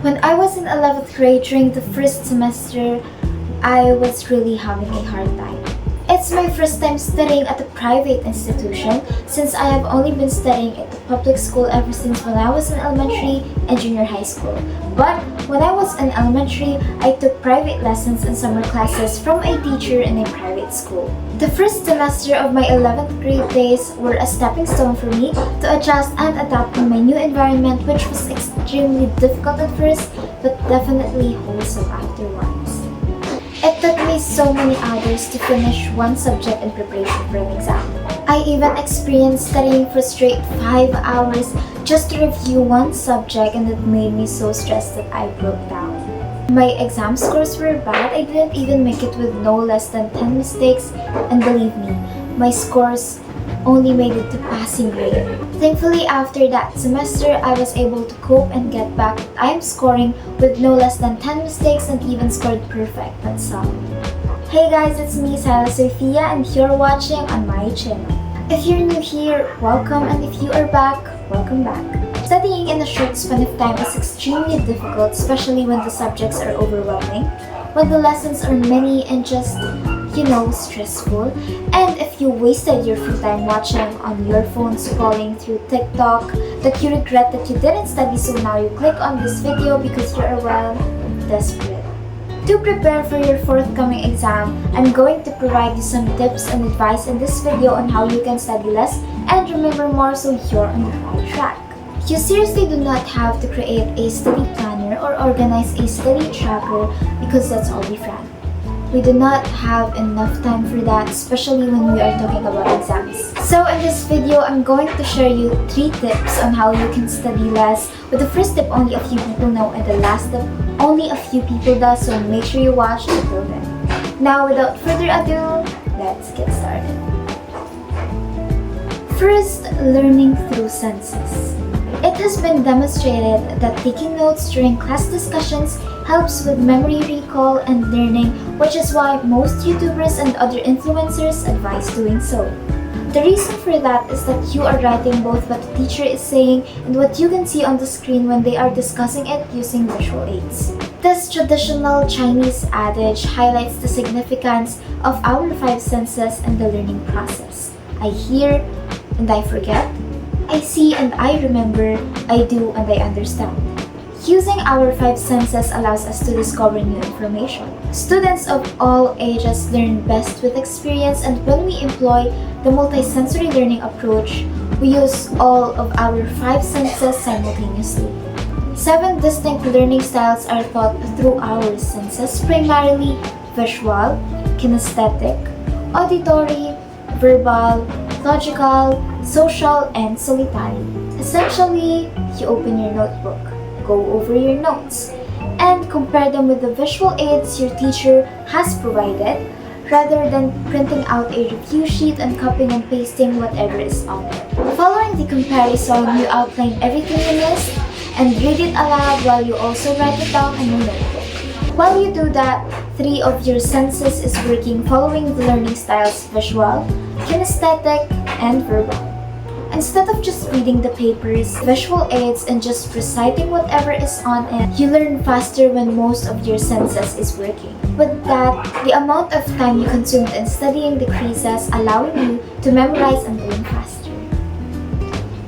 When I was in 11th grade during the first semester, I was really having a hard time. It's my first time studying at a private institution since I have only been studying at the public school ever since when I was in elementary and junior high school. But when I was in elementary, I took private lessons and summer classes from a teacher in a private school. The first semester of my 11th grade days were a stepping stone for me to adjust and adapt to my new environment, which was extremely difficult at first, but definitely wholesome afterwards. It took me so many hours to finish one subject in preparation for an exam. I even experienced studying for straight 5 hours just to review one subject, and it made me so stressed that I broke down. My exam scores were bad. I didn't even make it with no less than 10 mistakes, and believe me, my scores only made it to passing grade. Thankfully, after that semester, I was able to cope and get back. I am scoring with no less than 10 mistakes and even scored perfect at some. Hey guys, it's me, Xyla Sophia, and you're watching on my channel. If you're new here, welcome, and if you are back, welcome back. Studying in a short span of time is extremely difficult, especially when the subjects are overwhelming, when the lessons are many and just stressful. And if you wasted your free time watching on your phone, scrolling through TikTok, that you regret that you didn't study, so now you click on this video because you are, well, desperate. To prepare for your forthcoming exam, I'm going to provide you some tips and advice in this video on how you can study less and remember more so you're on the right track. You seriously do not have to create a study planner or organize a study tracker because that's all we've done. We do not have enough time for that, especially when we are talking about exams. So in this video, I'm going to share you 3 tips on how you can study less. With the first tip only a few people know and the last tip only a few people does, so make sure you watch until then. Now without further ado, let's get started. First, learning through senses. It has been demonstrated that taking notes during class discussions helps with memory recall and learning, which is why most YouTubers and other influencers advise doing so. The reason for that is that you are writing both what the teacher is saying and what you can see on the screen when they are discussing it using visual aids. This traditional Chinese adage highlights the significance of our 5 senses in the learning process. I hear and I forget. I see and I remember, I do and I understand. Using our 5 senses allows us to discover new information. Students of all ages learn best with experience, and when we employ the multisensory learning approach, we use all of our 5 senses simultaneously. 7 distinct learning styles are taught through our senses, primarily visual, kinesthetic, auditory, verbal, logical, social, and solitary. Essentially, you open your notebook, go over your notes, and compare them with the visual aids your teacher has provided, rather than printing out a review sheet and copying and pasting whatever is on it. Following the comparison, you outline everything you missed and read it aloud while you also write it down in your notebook. While you do that, 3 of your senses is working following the learning styles visual, kinesthetic, and verbal. Instead of just reading the papers, visual aids, and just reciting whatever is on it, you learn faster when most of your senses is working. With that, the amount of time you consumed in studying decreases, allowing you to memorize and learn faster.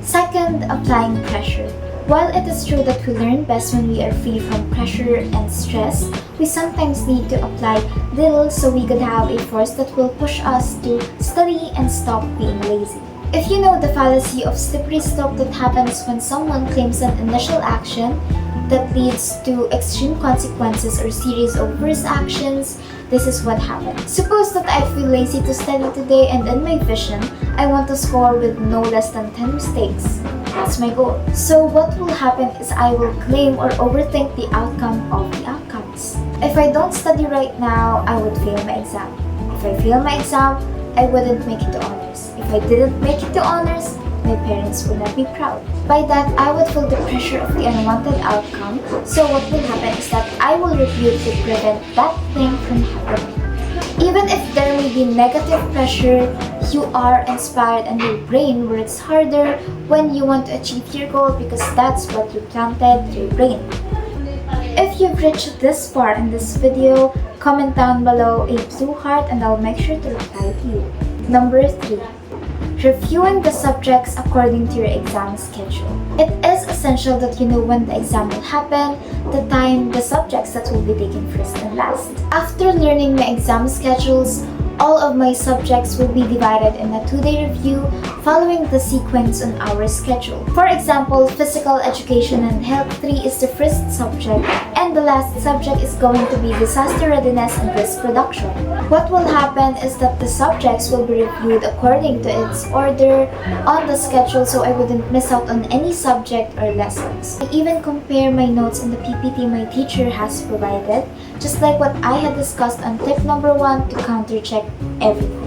Second, applying pressure. While it is true that we learn best when we are free from pressure and stress, we sometimes need to apply little so we could have a force that will push us to study and stop being lazy. If you know the fallacy of slippery slope that happens when someone claims an initial action that leads to extreme consequences or series of worse actions, this is what happens. Suppose that I feel lazy to study today, and in my vision, I want to score with no less than 10 mistakes. That's my goal. So what will happen is I will claim or overthink the outcome of the outcomes. If I don't study right now, I would fail my exam. If I fail my exam, I wouldn't make it to honors. If I didn't make it to honors, my parents would not be proud. By that, I would feel the pressure of the unwanted outcome, so what will happen is that I will review to prevent that thing from happening. Even if there may be negative pressure, you are inspired and your brain works harder when you want to achieve your goal because that's what you planted your brain. If you've reached this far in this video, comment down below a blue heart and I'll make sure to reply to you. Number 3. Reviewing the subjects according to your exam schedule. It is essential that you know when the exam will happen, the time, the subjects that will be taken first and last. After learning my exam schedules, all of my subjects will be divided in a 2-day review following the sequence on our schedule. For example, physical education and health 3 is the first subject and the last subject is going to be disaster readiness and risk reduction. What will happen is that the subjects will be reviewed according to its order on the schedule so I wouldn't miss out on any subject or lessons. I even compare my notes in the PPT my teacher has provided, just like what I had discussed on tip number 1 to counter-check everything.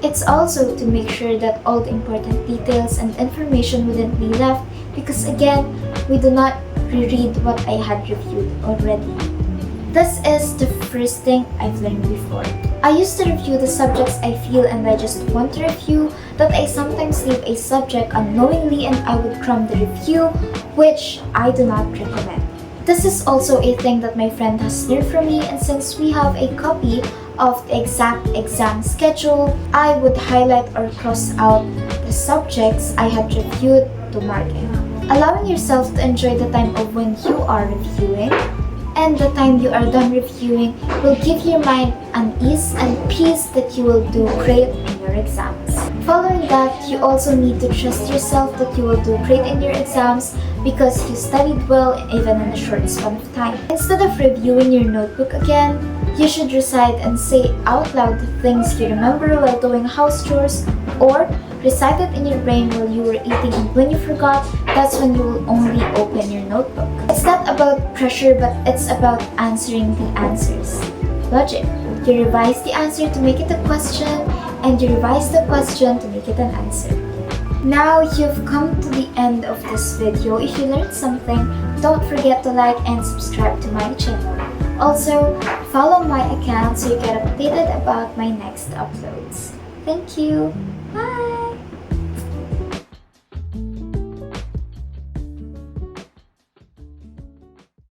It's also to make sure that all the important details and information wouldn't be left because again, we do not reread what I had reviewed already. This is the first thing I've learned before. I used to review the subjects I feel and I just want to review that I sometimes leave a subject unknowingly and I would cram the review, which I do not recommend. This is also a thing that my friend has learned from me, and since we have a copy of the exact exam schedule, I would highlight or cross out the subjects I had reviewed to mark it. Allowing yourself to enjoy the time of when you are reviewing and the time you are done reviewing will give your mind an ease and peace that you will do great in your exams. Following that, you also need to trust yourself that you will do great in your exams because you studied well even in a short span of time. Instead of reviewing your notebook again, you should recite and say out loud the things you remember while doing house chores or recite it in your brain while you were eating, and when you forgot, that's when you will only open your notebook. It's not about pressure, but it's about answering the answers. Logic. You revise the answer to make it a question, and you revise the question to make it an answer. Now you've come to the end of this video. If you learned something, don't forget to like and subscribe to my channel. Also, follow my account so you get updated about my next uploads. Thank you. Bye!